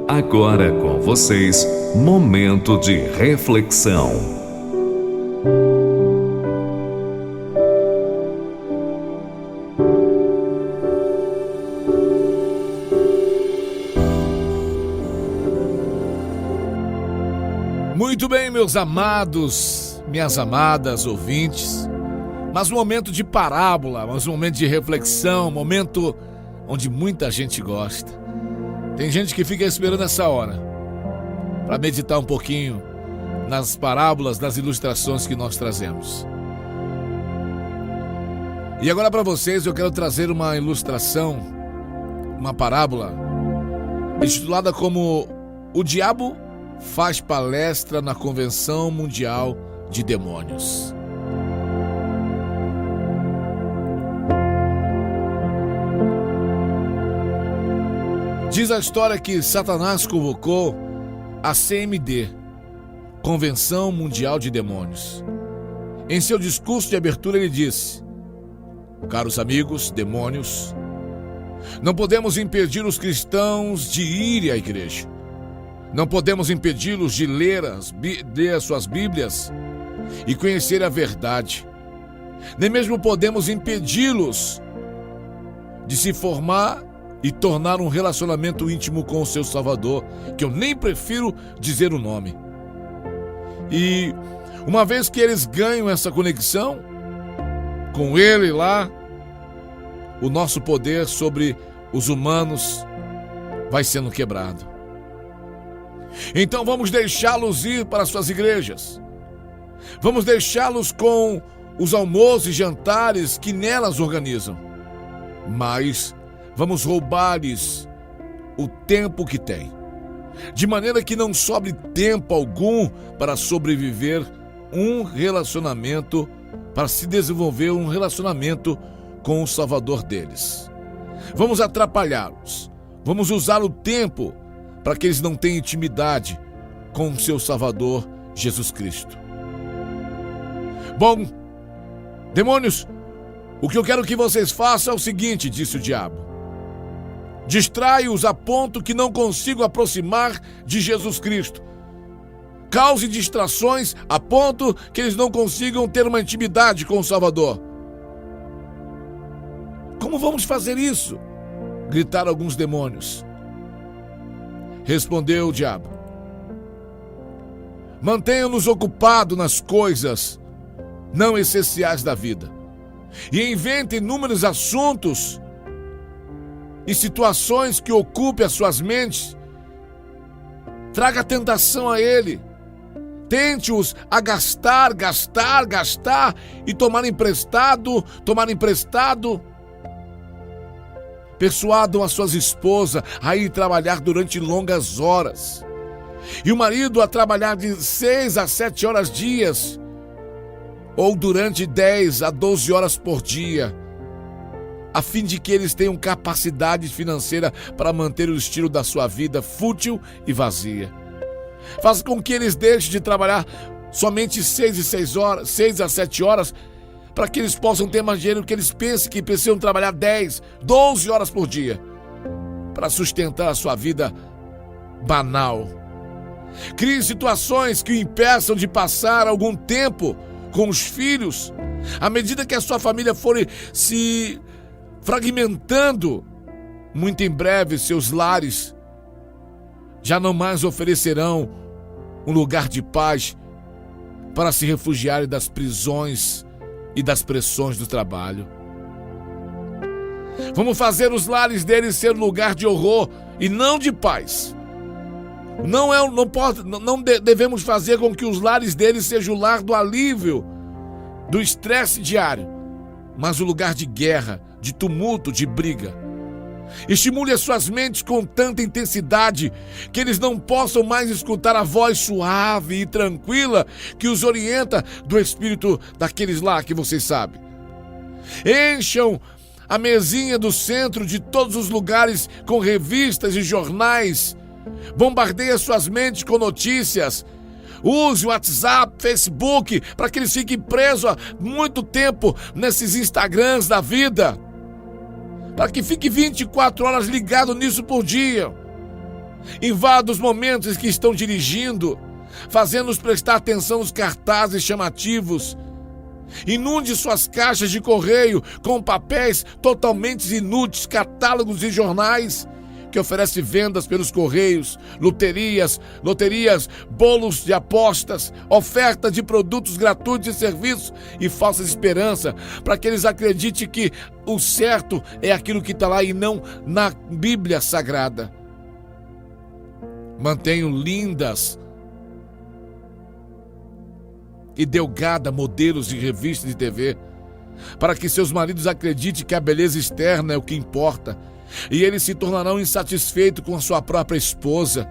Agora com vocês, Momento de Reflexão. Muito bem, meus amados, minhas amadas ouvintes, mas um momento de parábola, mas um momento de reflexão, um momento onde muita gente gosta. Tem gente que fica esperando essa hora para meditar um pouquinho nas parábolas, nas ilustrações que nós trazemos. E agora para vocês eu quero trazer uma ilustração, uma parábola intitulada como O Diabo faz palestra na Convenção Mundial de Demônios. Diz a história que Satanás convocou a CMD, Convenção Mundial de Demônios. Em seu discurso de abertura ele disse: caros amigos, demônios, não podemos impedir os cristãos de ir à igreja. Não podemos impedi-los de ler as suas Bíblias e conhecer a verdade. Nem mesmo podemos impedi-los de se formar e tornar um relacionamento íntimo com o seu Salvador, que eu nem prefiro dizer o nome. E uma vez que eles ganham essa conexão com Ele lá, o nosso poder sobre os humanos vai sendo quebrado. Então vamos deixá-los ir para suas igrejas. Vamos deixá-los com os almoços e jantares que nelas organizam. Mas vamos roubar-lhes o tempo que têm, de maneira que não sobre tempo algum para sobreviver um relacionamento, para se desenvolver um relacionamento com o Salvador deles. Vamos atrapalhá-los, vamos usar o tempo para que eles não tenham intimidade com o seu Salvador, Jesus Cristo. Bom, demônios, o que eu quero que vocês façam é o seguinte, disse o diabo. Distrai-os a ponto que não consigam aproximar de Jesus Cristo. Cause distrações a ponto que eles não consigam ter uma intimidade com o Salvador. Como vamos fazer isso? Gritaram alguns demônios. Respondeu o diabo: mantenham-nos ocupados nas coisas não essenciais da vida e inventem inúmeros assuntos e situações que ocupem as suas mentes. Traga tentação a ele. Tente-os a gastar e tomar emprestado. Persuadam as suas esposas a ir trabalhar durante longas horas. E o marido a trabalhar de 6 a 7 horas dias, ou durante 10 a 12 horas por dia, a fim de que eles tenham capacidade financeira para manter o estilo da sua vida fútil e vazia. Faça com que eles deixem de trabalhar somente 6 a 7 horas, para que eles possam ter mais dinheiro, que eles pensem que precisam trabalhar 10, 12 horas por dia, para sustentar a sua vida banal. Crie situações que o impeçam de passar algum tempo com os filhos. À medida que a sua família for se fragmentando, muito em breve seus lares já não mais oferecerão um lugar de paz para se refugiarem das prisões e das pressões do trabalho. Vamos fazer os lares deles ser lugar de horror e não de paz. Não devemos fazer com que os lares deles sejam o lar do alívio, do estresse diário, mas o lugar de guerra, de tumulto, de briga. Estimule as suas mentes com tanta intensidade que eles não possam mais escutar a voz suave e tranquila que os orienta do espírito daqueles lá que vocês sabem. Encham a mesinha do centro de todos os lugares com revistas e jornais. Bombardeie as suas mentes com notícias. Use o WhatsApp, Facebook, para que eles fiquem presos há muito tempo nesses Instagrams da vida. Para que fique 24 horas ligado nisso por dia. Invada os momentos em que estão dirigindo, fazendo-os prestar atenção nos cartazes chamativos. Inunde suas caixas de correio com papéis totalmente inúteis, catálogos e jornais que oferecem vendas pelos correios, loterias, bolos de apostas, oferta de produtos gratuitos e serviços e falsas esperanças, para que eles acreditem que o certo é aquilo que está lá e não na Bíblia Sagrada. Mantenham lindas e delgada modelos de revistas de TV, para que seus maridos acreditem que a beleza externa é o que importa, e eles se tornarão insatisfeitos com a sua própria esposa.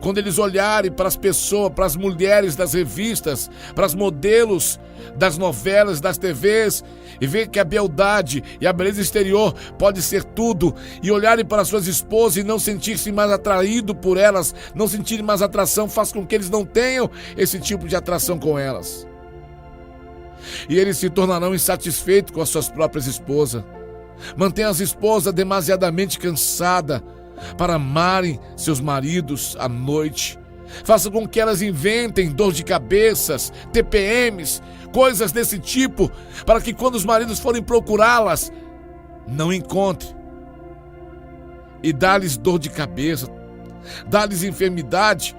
Quando eles olharem para as pessoas, para as mulheres das revistas, para os modelos das novelas, das TVs, e ver que a beldade e a beleza exterior pode ser tudo, e olharem para suas esposas e não sentir-se mais atraído por elas, não sentirem mais atração, faz com que eles não tenham esse tipo de atração com elas. E eles se tornarão insatisfeitos com as suas próprias esposas. Mantenha as esposas demasiadamente cansadas para amarem seus maridos à noite. Faça com que elas inventem dor de cabeças, TPMs, coisas desse tipo, para que quando os maridos forem procurá-las, não encontrem. E dá-lhes dor de cabeça, dá-lhes enfermidade,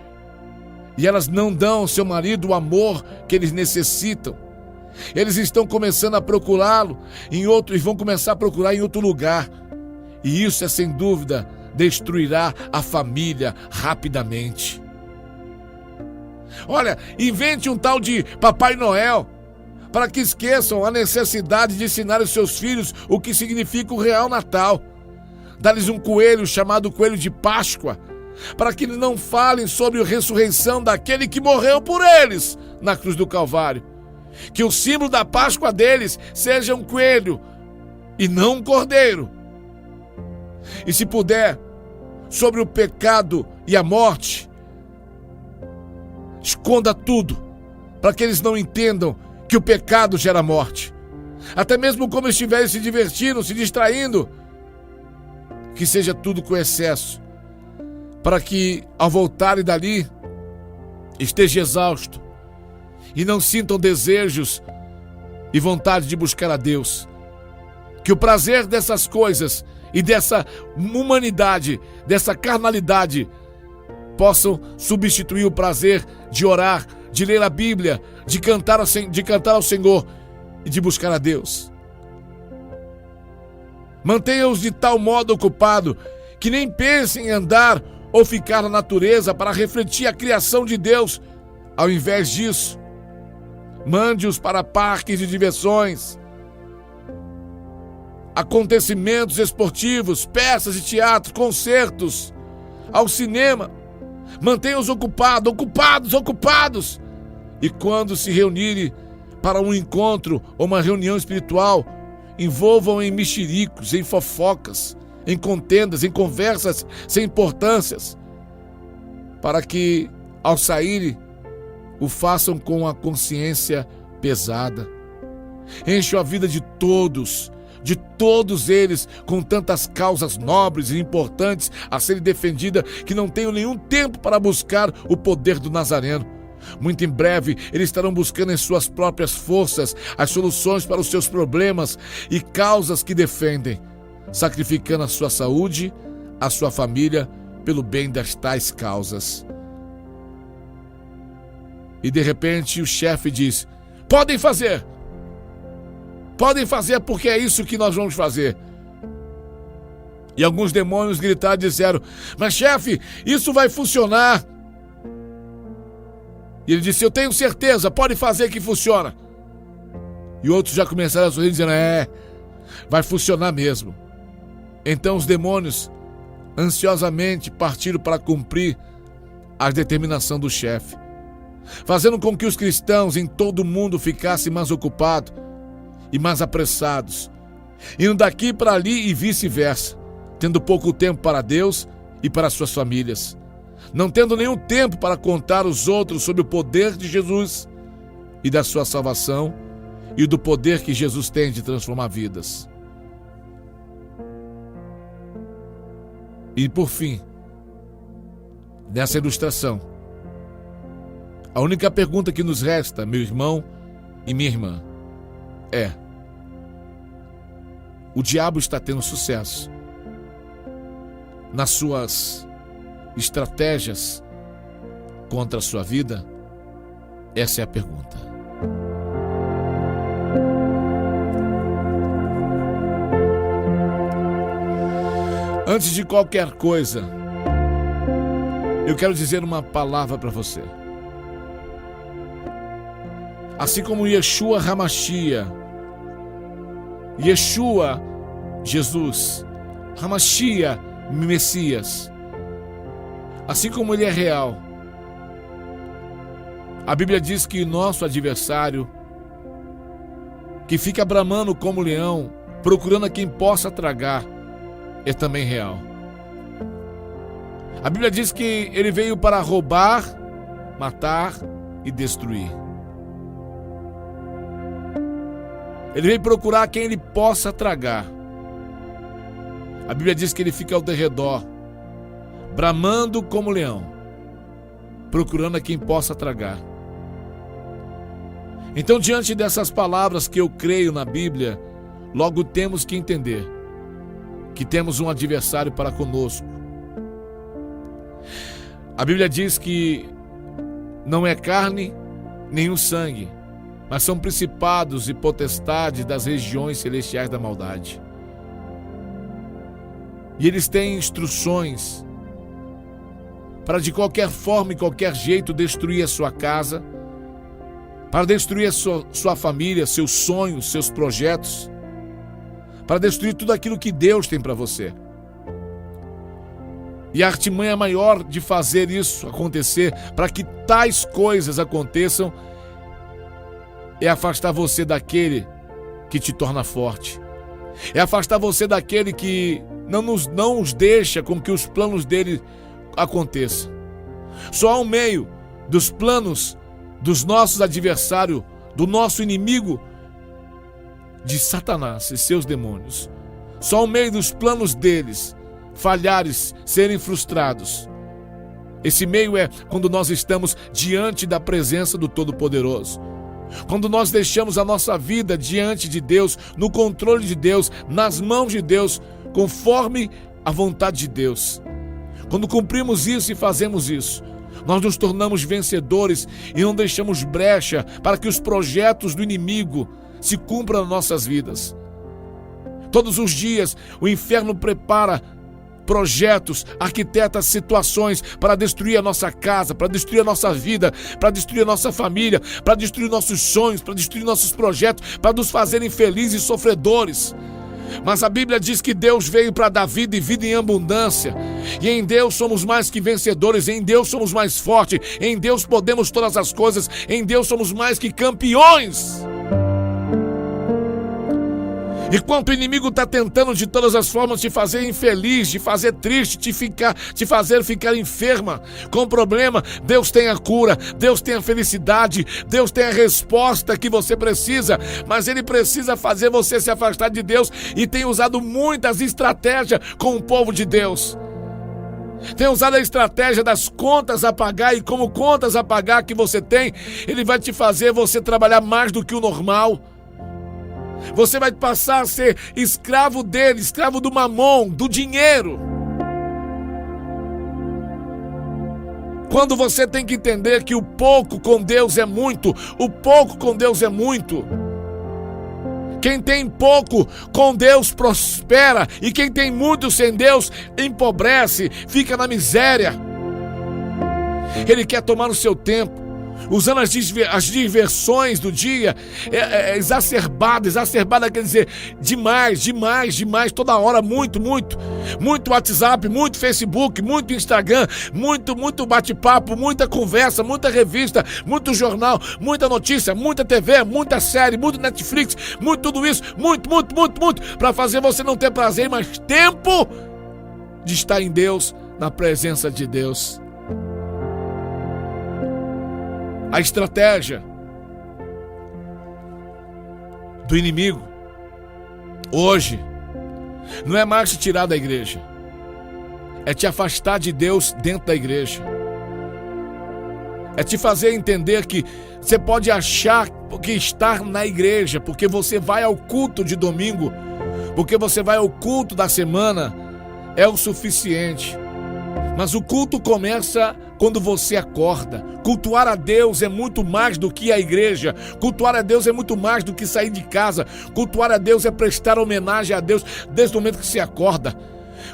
e elas não dão ao seu marido o amor que eles necessitam. Eles estão começando a procurá-lo em outro, e vão começar a procurar em outro lugar. E isso, sem dúvida, destruirá a família rapidamente. Olha, invente um tal de Papai Noel, para que esqueçam a necessidade de ensinar os seus filhos o que significa o real Natal. Dá-lhes um coelho chamado Coelho de Páscoa, para que eles não falem sobre a ressurreição daquele que morreu por eles na cruz do Calvário. Que o símbolo da Páscoa deles seja um coelho e não um cordeiro. E se puder, sobre o pecado e a morte, esconda tudo, para que eles não entendam que o pecado gera morte. Até mesmo como estiverem se divertindo, se distraindo, que seja tudo com excesso, para que ao voltarem dali esteja exausto e não sintam desejos e vontade de buscar a Deus. Que o prazer dessas coisas e dessa humanidade, dessa carnalidade, possam substituir o prazer de orar, de ler a Bíblia, de cantar ao Senhor e de buscar a Deus. Mantenha-os de tal modo ocupados que nem pensem em andar ou ficar na natureza para refletir a criação de Deus. Ao invés disso, mande-os para parques de diversões, acontecimentos esportivos, peças de teatro, concertos, ao cinema. Mantenha-os ocupados. E quando se reunirem para um encontro ou uma reunião espiritual, envolvam em mexericos, em fofocas, em contendas, em conversas sem importâncias, para que, ao saírem, o façam com a consciência pesada. Encham a vida de todos eles, com tantas causas nobres e importantes a serem defendidas, que não tenham nenhum tempo para buscar o poder do Nazareno. Muito em breve, eles estarão buscando em suas próprias forças as soluções para os seus problemas e causas que defendem, sacrificando a sua saúde, a sua família, pelo bem das tais causas. E de repente o chefe diz: podem fazer porque é isso que nós vamos fazer. E alguns demônios gritaram e disseram: mas chefe, isso vai funcionar. E ele disse: eu tenho certeza, pode fazer que funciona. E outros já começaram a sorrir dizendo: vai funcionar mesmo. Então os demônios ansiosamente partiram para cumprir a determinação do chefe, fazendo com que os cristãos em todo o mundo ficassem mais ocupados e mais apressados, indo daqui para ali e vice-versa, tendo pouco tempo para Deus e para suas famílias, não tendo nenhum tempo para contar aos outros sobre o poder de Jesus e da sua salvação e do poder que Jesus tem de transformar vidas. E por fim, nessa ilustração, a única pergunta que nos resta, meu irmão e minha irmã, é: o diabo está tendo sucesso nas suas estratégias contra a sua vida? Essa é a pergunta. Antes de qualquer coisa, eu quero dizer uma palavra para você. Assim como Yeshua HaMashiach, Yeshua, Jesus, HaMashiach, Messias, assim como ele é real, a Bíblia diz que nosso adversário, que fica bramando como leão, procurando a quem possa tragar, é também real. A Bíblia diz que ele veio para roubar, matar e destruir. Ele veio procurar quem ele possa tragar. A Bíblia diz que ele fica ao derredor, bramando como leão, procurando a quem possa tragar. Então, diante dessas palavras que eu creio na Bíblia, logo temos que entender que temos um adversário para conosco. A Bíblia diz que não é carne nem o sangue, mas são principados e potestades das regiões celestiais da maldade. E eles têm instruções para de qualquer forma e qualquer jeito destruir a sua casa, para destruir a sua família, seus sonhos, seus projetos, para destruir tudo aquilo que Deus tem para você. E a artimanha maior de fazer isso acontecer, para que tais coisas aconteçam, é afastar você daquele que te torna forte. É afastar você daquele que não nos deixa com que os planos dele aconteçam. Só há um meio dos planos dos nossos adversários, do nosso inimigo, de Satanás e seus demônios. Só ao meio dos planos deles falharem, serem frustrados. Esse meio é quando nós estamos diante da presença do Todo-Poderoso. Quando nós deixamos a nossa vida diante de Deus, no controle de Deus, nas mãos de Deus, conforme a vontade de Deus. Quando cumprimos isso e fazemos isso, nós nos tornamos vencedores e não deixamos brecha para que os projetos do inimigo se cumpram nas nossas vidas. Todos os dias o inferno prepara projetos, arquiteta situações para destruir a nossa casa, para destruir a nossa vida, para destruir a nossa família, para destruir nossos sonhos, para destruir nossos projetos, para nos fazerem felizes e sofredores. Mas a Bíblia diz que Deus veio para dar vida e vida em abundância. E em Deus somos mais que vencedores, em Deus somos mais fortes, em Deus podemos todas as coisas, em Deus somos mais que campeões. Enquanto o inimigo está tentando de todas as formas te fazer infeliz, te fazer triste, te fazer ficar enferma, com problema, Deus tem a cura, Deus tem a felicidade, Deus tem a resposta que você precisa, mas Ele precisa fazer você se afastar de Deus e tem usado muitas estratégias com o povo de Deus. Tem usado a estratégia das contas a pagar, e como contas a pagar que você tem, Ele vai te fazer você trabalhar mais do que o normal. Você vai passar a ser escravo dele, escravo do mamon, do dinheiro. Quando você tem que entender que o pouco com Deus é muito, o pouco com Deus é muito. Quem tem pouco com Deus prospera, e quem tem muito sem Deus empobrece, fica na miséria. Ele quer tomar o seu tempo, usando as diversões do dia, exacerbada quer dizer demais, toda hora, muito WhatsApp, muito Facebook, muito Instagram, muito bate-papo, muita conversa, muita revista, muito jornal, muita notícia, muita TV, muita série, muito Netflix, muito tudo isso, muito, para fazer você não ter prazer, mas tempo de estar em Deus, na presença de Deus. A estratégia do inimigo hoje não é mais te tirar da igreja, é te afastar de Deus dentro da igreja. É te fazer entender que você pode achar que estar na igreja, porque você vai ao culto de domingo, porque você vai ao culto da semana, é o suficiente. Mas o culto começa quando você acorda. Cultuar a Deus é muito mais do que a igreja. Cultuar a Deus é muito mais do que sair de casa. Cultuar a Deus é prestar homenagem a Deus desde o momento que você acorda.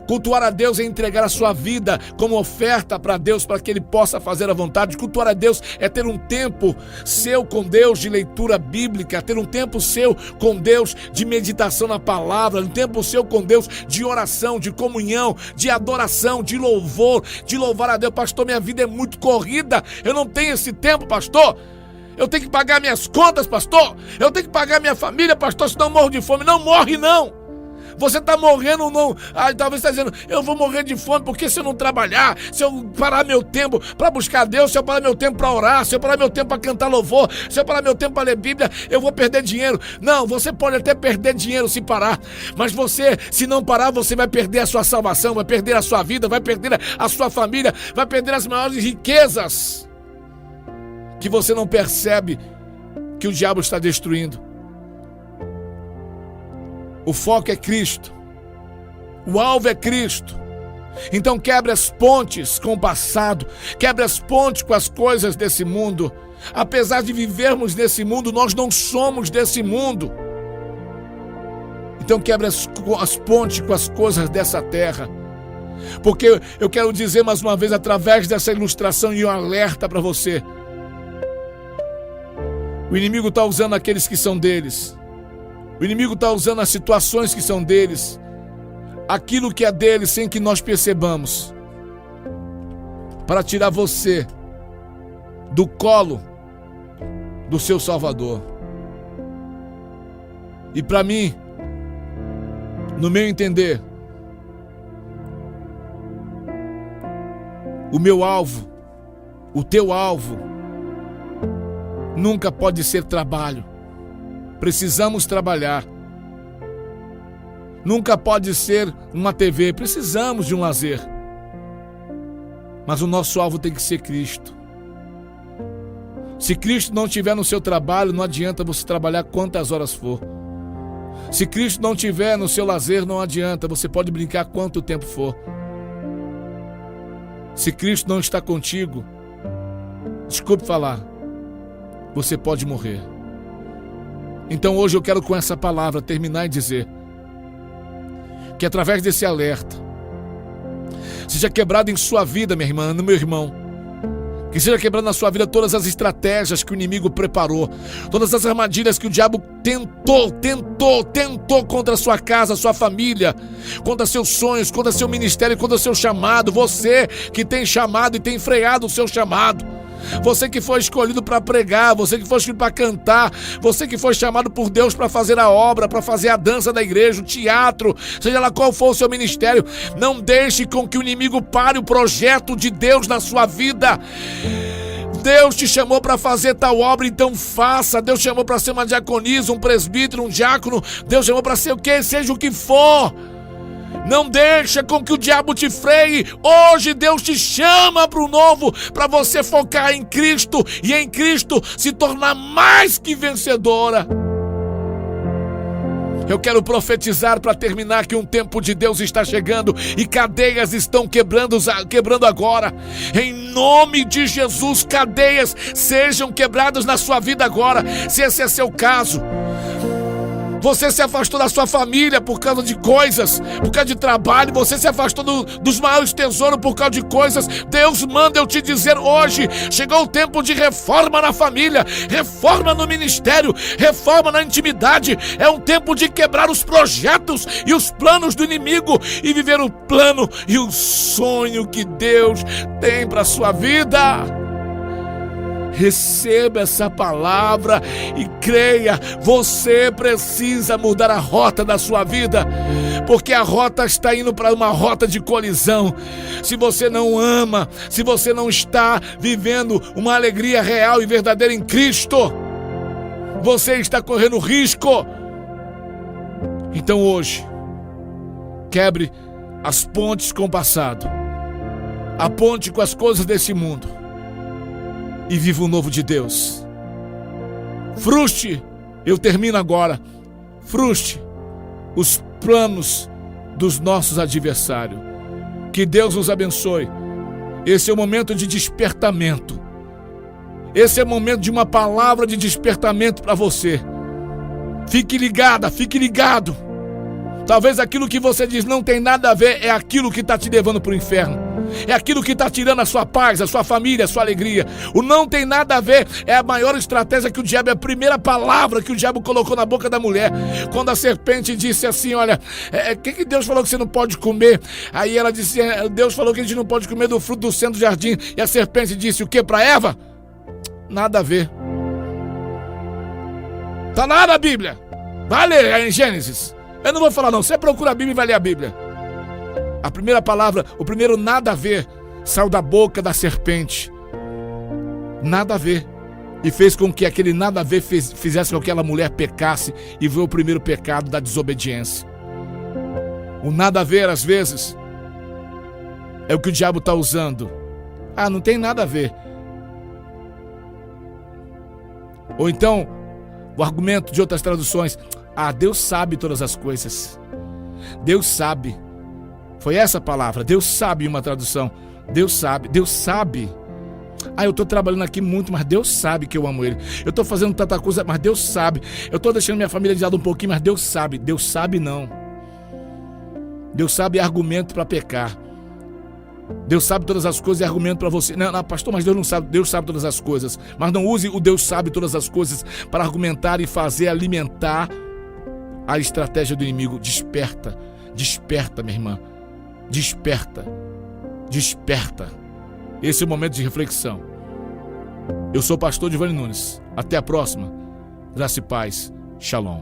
Cultuar a Deus é entregar a sua vida como oferta para Deus, para que Ele possa fazer a vontade. Cultuar a Deus é ter um tempo seu com Deus de leitura bíblica, ter um tempo seu com Deus de meditação na palavra, um tempo seu com Deus de oração, de comunhão, de adoração, de louvor, de louvar a Deus. Pastor, minha vida é muito corrida, eu não tenho esse tempo, pastor. Eu tenho que pagar minhas contas, pastor. Eu tenho que pagar minha família, pastor, senão eu morro de fome. Não morre, não. Você está morrendo, não. Talvez está dizendo, eu vou morrer de fome porque se eu não trabalhar, se eu parar meu tempo para buscar Deus, se eu parar meu tempo para orar, se eu parar meu tempo para cantar louvor, se eu parar meu tempo para ler Bíblia, eu vou perder dinheiro. Não, você pode até perder dinheiro se parar, mas você, se não parar, você vai perder a sua salvação, vai perder a sua vida, vai perder a sua família, vai perder as maiores riquezas que você não percebe que o diabo está destruindo. O foco é Cristo. O alvo é Cristo. Então quebre as pontes com o passado. Quebre as pontes com as coisas desse mundo. Apesar de vivermos nesse mundo, nós não somos desse mundo. Então quebre as pontes com as coisas dessa terra. Porque eu quero dizer mais uma vez, através dessa ilustração e um alerta para você. O inimigo está usando aqueles que são deles. O inimigo está usando as situações que são deles, aquilo que é deles sem que nós percebamos, para tirar você do colo do seu Salvador. E para mim, no meu entender, o meu alvo, o teu alvo, nunca pode ser trabalho. Precisamos trabalhar. Nunca pode ser uma TV. Precisamos de um lazer. Mas o nosso alvo tem que ser Cristo. Se Cristo não estiver no seu trabalho, não adianta você trabalhar quantas horas for. Se Cristo não estiver no seu lazer, não adianta. Você pode brincar quanto tempo for. Se Cristo não está contigo, desculpe falar, você pode morrer. Então hoje eu quero com essa palavra terminar e dizer que através desse alerta seja quebrado em sua vida, minha irmã, meu irmão, que seja quebrado na sua vida todas as estratégias que o inimigo preparou, todas as armadilhas que o diabo tentou contra a sua casa, sua família, contra seus sonhos, contra seu ministério, contra seu chamado. Você que tem chamado e tem freado o seu chamado, você que foi escolhido para pregar, você que foi escolhido para cantar, você que foi chamado por Deus para fazer a obra, para fazer a dança da igreja, o teatro, seja lá qual for o seu ministério, não deixe com que o inimigo pare o projeto de Deus na sua vida. Deus te chamou para fazer tal obra, então faça. Deus te chamou para ser uma diaconisa, um presbítero, um diácono. Deus chamou para ser o que? Seja o que for. Não deixa com que o diabo te freie. Hoje Deus te chama para o novo, para você focar em Cristo e em Cristo se tornar mais que vencedora. Eu quero profetizar para terminar que um tempo de Deus está chegando e cadeias estão quebrando agora. Em nome de Jesus, cadeias sejam quebradas na sua vida agora. Se esse é seu caso, você se afastou da sua família por causa de coisas, por causa de trabalho, você se afastou dos maiores tesouros por causa de coisas. Deus manda eu te dizer hoje, chegou o tempo de reforma na família, reforma no ministério, reforma na intimidade. É um tempo de quebrar os projetos e os planos do inimigo e viver o plano e o sonho que Deus tem para a sua vida. Receba essa palavra e creia. Você precisa mudar a rota da sua vida, porque a rota está indo para uma rota de colisão. Se você não ama, se você não está vivendo uma alegria real e verdadeira em Cristo, você está correndo risco. Então hoje, quebre as pontes com o passado, a ponte com as coisas desse mundo. e viva o novo de Deus. Frustre, eu termino agora, frustre os planos dos nossos adversários. Que Deus nos abençoe. Esse é o momento de despertamento. Esse é o momento de uma palavra de despertamento para você. Fique ligada, fique ligado. Talvez aquilo que você diz não tem nada a ver, é aquilo que está te levando para o inferno. É aquilo que está tirando a sua paz, a sua família, a sua alegria. O não tem nada a ver é a maior estratégia que o diabo, é a primeira palavra que o diabo colocou na boca da mulher. Quando a serpente disse assim, olha, que Deus falou que você não pode comer? Aí ela disse, Deus falou que a gente não pode comer do fruto do centro do jardim. E a serpente disse o que para Eva? Nada a ver. Tá lá na Bíblia. Vai ler em Gênesis. Eu não vou falar não, você procura a Bíblia e vai ler a Bíblia. A primeira palavra, o primeiro nada a ver, saiu da boca da serpente. Nada a ver. E fez com que aquele nada a ver fizesse com que aquela mulher pecasse e veio o primeiro pecado da desobediência. O nada a ver, às vezes, é o que o diabo está usando. Ah, não tem nada a ver. Ou então, o argumento de outras traduções, ah, Deus sabe todas as coisas. Deus sabe. Foi essa a palavra, Deus sabe, uma tradução. Deus sabe, Deus sabe. Ah, eu estou trabalhando aqui muito, mas Deus sabe que eu amo Ele. Eu estou fazendo tanta coisa, mas Deus sabe. Eu estou deixando minha família de lado um pouquinho, mas Deus sabe. Deus sabe não. Deus sabe é argumento para pecar. Deus sabe todas as coisas e argumento para você. Não, pastor, mas Deus não sabe. Deus sabe todas as coisas. Mas não use o Deus sabe todas as coisas para argumentar e fazer alimentar a estratégia do inimigo. Desperta, desperta, minha irmã. Desperta, desperta. Esse é o momento de reflexão. Eu sou o pastor Giovanni Nunes. Até a próxima. Graça e paz. Shalom.